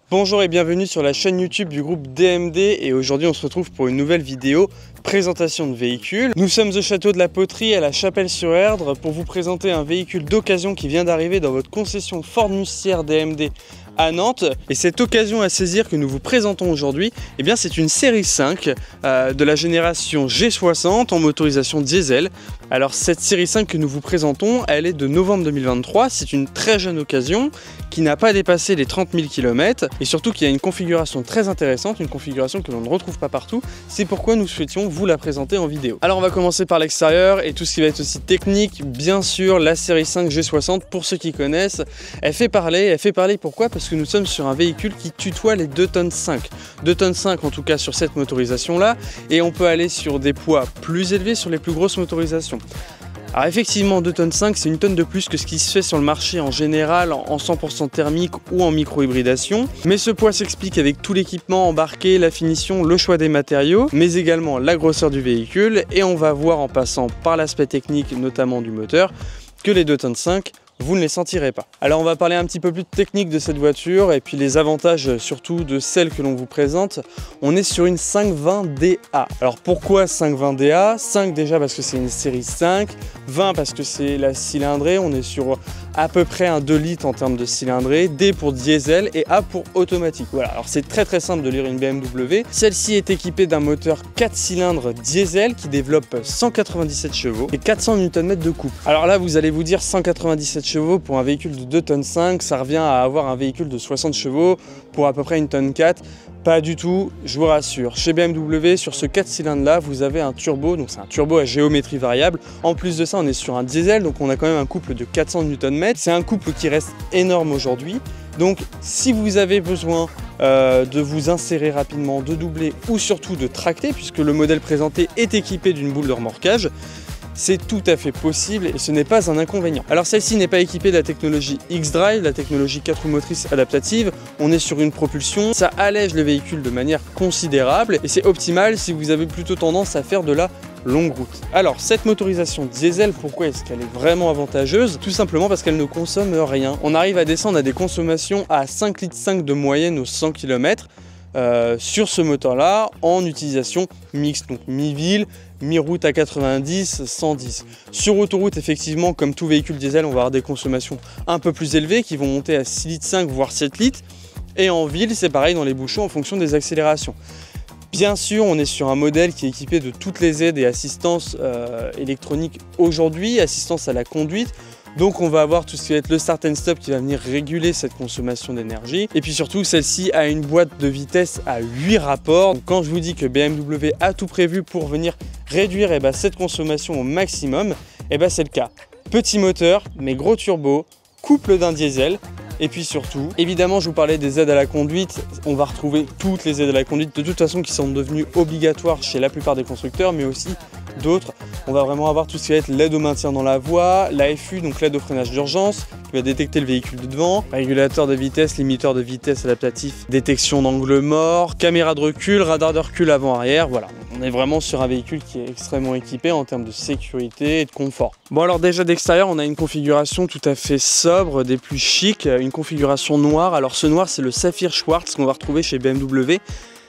Bonjour et bienvenue sur la chaîne YouTube du groupe DMD et aujourd'hui on se retrouve pour une nouvelle vidéo présentation de véhicules. Nous sommes au château de la Poterie à la Chapelle-sur-Erdre pour vous présenter un véhicule d'occasion qui vient d'arriver dans votre concession Ford Nussière DMD à Nantes. Et cette occasion à saisir que nous vous présentons aujourd'hui, eh bien c'est une série 5 de la génération G60 en motorisation diesel. Alors cette série 5 que nous vous présentons, elle est de novembre 2023, c'est une très jeune occasion qui n'a pas dépassé les 30 000 km et surtout qui a une configuration très intéressante, une configuration que l'on ne retrouve pas partout. C'est pourquoi nous souhaitions vous la présenter en vidéo. Alors on va commencer par l'extérieur et tout ce qui va être aussi technique. Bien sûr, la série 5 G60, pour ceux qui connaissent, elle fait parler pourquoi? Parce que nous sommes sur un véhicule qui tutoie les 2,5 tonnes. 2,5 tonnes en tout cas sur cette motorisation là, et on peut aller sur des poids plus élevés sur les plus grosses motorisations. Alors effectivement 2,5 tonnes c'est une tonne de plus que ce qui se fait sur le marché en général en 100% thermique ou en micro-hybridation. Mais ce poids s'explique avec tout l'équipement embarqué, la finition, le choix des matériaux, mais également la grosseur du véhicule. Et on va voir en passant par l'aspect technique, notamment du moteur, que les 2,5 tonnes, vous ne les sentirez pas. Alors on va parler un petit peu plus de technique de cette voiture et puis les avantages surtout de celle que l'on vous présente. On est sur une 520DA. Alors pourquoi 520DA? 5 déjà parce que c'est une série 5, 20 parce que c'est la cylindrée, on est sur à peu près un 2 litres en termes de cylindrée, D pour diesel et A pour automatique. Voilà, alors c'est très simple de lire une BMW. Celle-ci est équipée d'un moteur 4 cylindres diesel qui développe 197 chevaux et 400 Nm de couple. Alors là vous allez vous dire 197 chevaux pour un véhicule de 2,5 tonnes, ça revient à avoir un véhicule de 60 chevaux pour à peu près 1,4 tonne. Pas du tout, je vous rassure. Chez BMW, sur ce 4 cylindres là, vous avez un turbo, donc c'est un turbo à géométrie variable. En plus de ça, on est sur un diesel, donc on a quand même un couple de 400 Nm. C'est un couple qui reste énorme aujourd'hui. Donc si vous avez besoin de vous insérer rapidement, de doubler ou surtout de tracter, puisque le modèle présenté est équipé d'une boule de remorquage, c'est tout à fait possible et ce n'est pas un inconvénient. Alors celle-ci n'est pas équipée de la technologie X-Drive, la technologie 4 roues motrices adaptative. On est sur une propulsion, ça allège le véhicule de manière considérable et c'est optimal si vous avez plutôt tendance à faire de la longue route. Alors cette motorisation diesel, pourquoi est-ce qu'elle est vraiment avantageuse? Tout simplement parce qu'elle ne consomme rien. On arrive à descendre à des consommations à 5,5 litres de moyenne aux 100 km. Sur ce moteur là en utilisation mixte, donc mi-ville, mi-route à 90, 110. Sur autoroute effectivement comme tout véhicule diesel on va avoir des consommations un peu plus élevées qui vont monter à 6,5 litres voire 7 litres et en ville c'est pareil dans les bouchons en fonction des accélérations. Bien sûr on est sur un modèle qui est équipé de toutes les aides et assistances électroniques aujourd'hui, assistance à la conduite. Donc on va avoir tout ce qui va être le start and stop qui va venir réguler cette consommation d'énergie. Et puis surtout celle-ci a une boîte de vitesse à 8 rapports. Donc, quand je vous dis que BMW a tout prévu pour venir réduire cette consommation au maximum, c'est le cas. Petit moteur mais gros turbo, couple d'un diesel. Et puis surtout, évidemment je vous parlais des aides à la conduite, on va retrouver toutes les aides à la conduite de toute façon qui sont devenues obligatoires chez la plupart des constructeurs mais aussi d'autres. On va vraiment avoir tout ce qui va être l'aide au maintien dans la voie, l'AFU, donc l'aide au freinage d'urgence, qui va détecter le véhicule de devant, régulateur de vitesse, limiteur de vitesse adaptatif, détection d'angle mort, caméra de recul, radar de recul avant-arrière, voilà. On est vraiment sur un véhicule qui est extrêmement équipé en termes de sécurité et de confort. Bon alors déjà d'extérieur, on a une configuration tout à fait sobre, des plus chics, une configuration noire. Alors ce noir, c'est le Saphir Schwarz qu'on va retrouver chez BMW.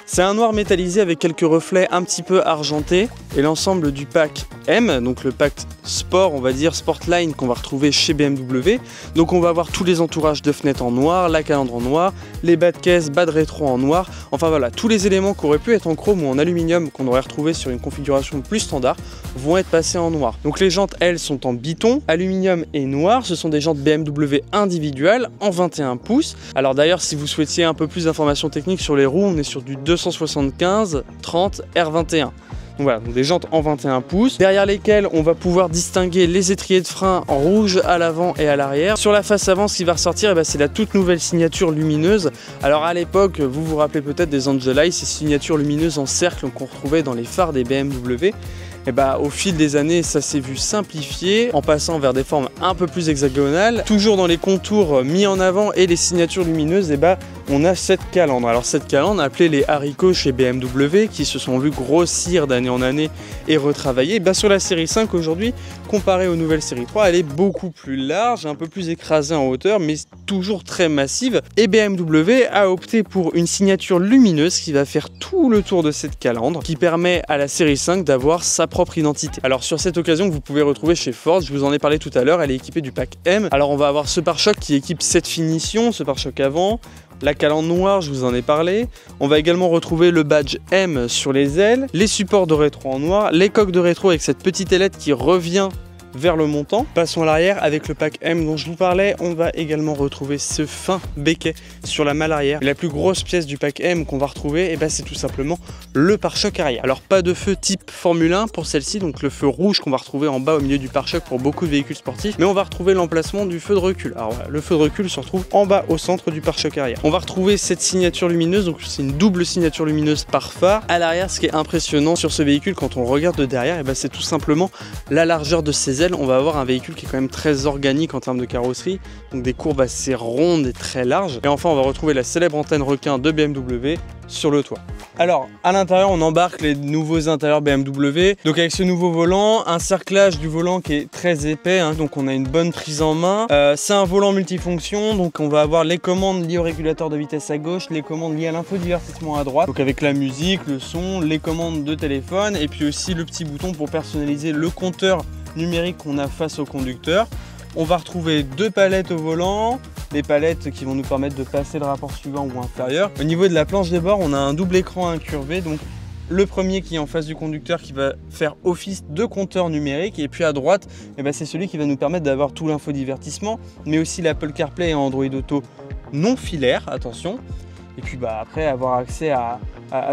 C'est un noir métallisé avec quelques reflets un petit peu argentés et l'ensemble du pack M, donc le pack Sport, on va dire Sportline qu'on va retrouver chez BMW. Donc on va avoir tous les entourages de fenêtres en noir, la calandre en noir, les bas de caisse, bas de rétro en noir. Enfin voilà, tous les éléments qui auraient pu être en chrome ou en aluminium qu'on aurait retrouvé sur une configuration plus standard vont être passés en noir. Donc les jantes, elles, sont en biton, aluminium et noir. Ce sont des jantes BMW individuelles en 21 pouces. Alors d'ailleurs, si vous souhaitiez un peu plus d'informations techniques sur les roues, on est sur du 275 30 R21. Donc voilà, donc des jantes en 21 pouces, derrière lesquelles on va pouvoir distinguer les étriers de frein en rouge à l'avant et à l'arrière. Sur la face avant, ce qui va ressortir, c'est la toute nouvelle signature lumineuse. Alors à l'époque, vous vous rappelez peut-être des Angelite, ces signatures lumineuses en cercle qu'on retrouvait dans les phares des BMW. Au fil des années, ça s'est vu simplifier en passant vers des formes un peu plus hexagonales. Toujours dans les contours mis en avant et les signatures lumineuses on a cette calandre. Alors cette calandre, appelée les haricots chez BMW, qui se sont vus grossir d'année en année et retravailler, sur la série 5 aujourd'hui, comparée aux nouvelles séries 3, elle est beaucoup plus large, un peu plus écrasée en hauteur, mais toujours très massive. Et BMW a opté pour une signature lumineuse qui va faire tout le tour de cette calandre, qui permet à la série 5 d'avoir sa propre identité. Alors sur cette occasion que vous pouvez retrouver chez Ford, je vous en ai parlé tout à l'heure, elle est équipée du pack M. Alors on va avoir ce pare-choc qui équipe cette finition, ce pare-choc avant, la calandre noire, je vous en ai parlé. On va également retrouver le badge M sur les ailes, les supports de rétro en noir, les coques de rétro avec cette petite ailette qui revient vers le montant. Passons à l'arrière avec le pack M dont je vous parlais. On va également retrouver ce fin béquet sur la malle arrière. Et la plus grosse pièce du pack M qu'on va retrouver, c'est tout simplement le pare-choc arrière. Alors pas de feu type Formule 1 pour celle-ci, donc le feu rouge qu'on va retrouver en bas au milieu du pare-choc pour beaucoup de véhicules sportifs, mais on va retrouver l'emplacement du feu de recul. Alors voilà, le feu de recul se retrouve en bas au centre du pare-choc arrière. On va retrouver cette signature lumineuse, donc c'est une double signature lumineuse par phare. À l'arrière, ce qui est impressionnant sur ce véhicule quand on le regarde de derrière, c'est tout simplement la largeur de ses ailes. On va avoir un véhicule qui est quand même très organique en termes de carrosserie, donc des courbes assez rondes et très larges. Et enfin, on va retrouver la célèbre antenne requin de BMW sur le toit. Alors à l'intérieur, on embarque les nouveaux intérieurs BMW, donc avec ce nouveau volant, un cerclage du volant qui est très épais, donc on a une bonne prise en main. C'est un volant multifonction, donc on va avoir les commandes liées au régulateur de vitesse à gauche, les commandes liées à l'infodivertissement à droite, donc avec la musique, le son, les commandes de téléphone, et puis aussi le petit bouton pour personnaliser le compteur numérique qu'on a face au conducteur. On va retrouver deux palettes au volant, des palettes qui vont nous permettre de passer le rapport suivant ou inférieur. Au niveau de la planche de bord, on a un double écran incurvé, donc le premier qui est en face du conducteur qui va faire office de compteur numérique, et puis à droite, c'est celui qui va nous permettre d'avoir tout l'infodivertissement, mais aussi l'Apple CarPlay et Android Auto non filaire, attention. Et puis après avoir accès à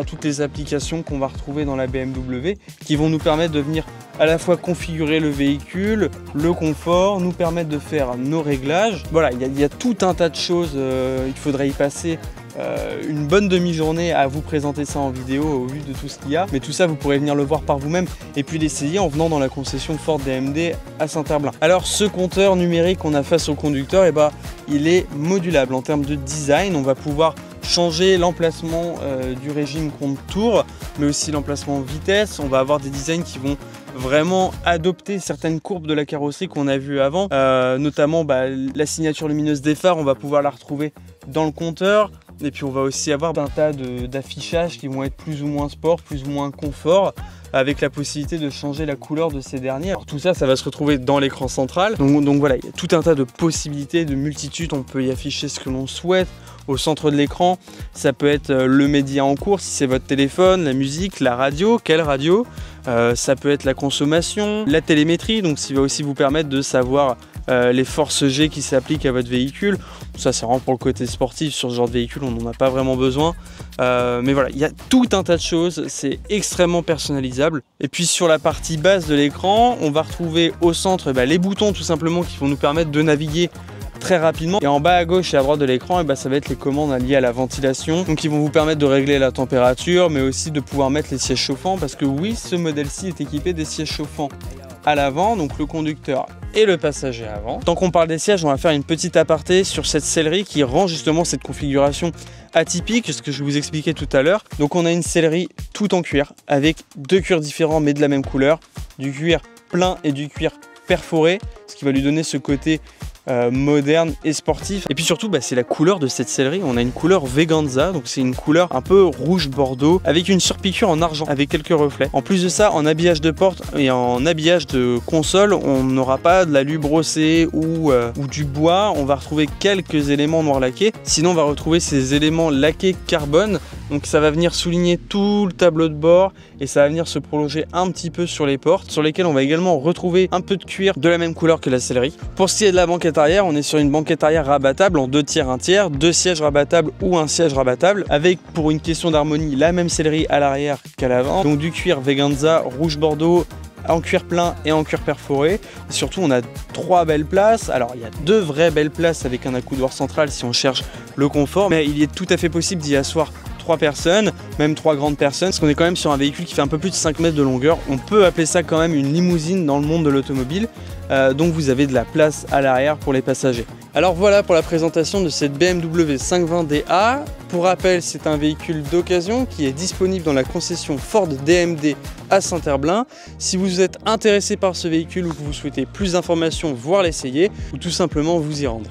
toutes les applications qu'on va retrouver dans la BMW qui vont nous permettre de venir à la fois configurer le véhicule, le confort, nous permettre de faire nos réglages. Voilà, il y a tout un tas de choses, il faudrait y passer une bonne demi-journée à vous présenter ça en vidéo au vu de tout ce qu'il y a, mais tout ça vous pourrez venir le voir par vous-même et puis l'essayer en venant dans la concession Ford DMD à Saint-Herblain. Alors ce compteur numérique qu'on a face au conducteur, il est modulable en termes de design. On va pouvoir changer l'emplacement du régime compte-tour, mais aussi l'emplacement vitesse. On va avoir des designs qui vont vraiment adopter certaines courbes de la carrosserie qu'on a vu avant, notamment la signature lumineuse des phares, on va pouvoir la retrouver dans le compteur. Et puis on va aussi avoir un tas d'affichages qui vont être plus ou moins sport, plus ou moins confort, avec la possibilité de changer la couleur de ces derniers. Alors tout ça, ça va se retrouver dans l'écran central. Donc voilà, il y a tout un tas de possibilités, de multitudes. On peut y afficher ce que l'on souhaite. Au centre de l'écran, ça peut être le média en cours, si c'est votre téléphone, la musique, la radio, quelle radio. Ça peut être la consommation, la télémétrie, donc ça va aussi vous permettre de savoir les forces G qui s'appliquent à votre véhicule. Ça c'est vraiment pour le côté sportif, sur ce genre de véhicule on n'en a pas vraiment besoin. Mais voilà, il y a tout un tas de choses, c'est extrêmement personnalisable. Et puis sur la partie basse de l'écran, on va retrouver au centre les boutons tout simplement qui vont nous permettre de naviguer très rapidement. Et en bas à gauche et à droite de l'écran, ça va être les commandes liées à la ventilation, donc ils vont vous permettre de régler la température, mais aussi de pouvoir mettre les sièges chauffants, parce que oui, ce modèle-ci est équipé des sièges chauffants à l'avant, donc le conducteur et le passager avant. Tant qu'on parle des sièges, on va faire une petite aparté sur cette sellerie qui rend justement cette configuration atypique, ce que je vous expliquais tout à l'heure. Donc on a une sellerie tout en cuir, avec deux cuirs différents mais de la même couleur, du cuir plein et du cuir perforé, ce qui va lui donner ce côté moderne et sportif. Et puis surtout c'est la couleur de cette sellerie. On a une couleur Veganza, donc c'est une couleur un peu rouge bordeaux avec une surpiqûre en argent avec quelques reflets. En plus de ça, en habillage de porte et en habillage de console, on n'aura pas de l'alu brossé ou du bois. On va retrouver quelques éléments noir laqués, sinon on va retrouver ces éléments laqués carbone, donc ça va venir souligner tout le tableau de bord et ça va venir se prolonger un petit peu sur les portes, sur lesquelles on va également retrouver un peu de cuir de la même couleur que la sellerie. Pour ce qui est de la banquette arrière, on est sur une banquette arrière rabattable en 2 tiers, 1 tiers, 2 sièges rabattables ou un siège rabattable, avec pour une question d'harmonie la même sellerie à l'arrière qu'à l'avant, donc du cuir Veganza rouge bordeaux en cuir plein et en cuir perforé. Et surtout on a 3 belles places. Alors il y a 2 vraies belles places avec un accoudoir central si on cherche le confort, mais il est tout à fait possible d'y asseoir 3 personnes, même 3 grandes personnes, parce qu'on est quand même sur un véhicule qui fait un peu plus de 5 mètres de longueur. On peut appeler ça quand même une limousine dans le monde de l'automobile, donc vous avez de la place à l'arrière pour les passagers. Alors voilà pour la présentation de cette BMW 520DA. Pour rappel, c'est un véhicule d'occasion qui est disponible dans la concession Ford DMD à Saint-Herblain. Si vous êtes intéressé par ce véhicule ou que vous souhaitez plus d'informations, voire l'essayer, ou tout simplement vous y rendre.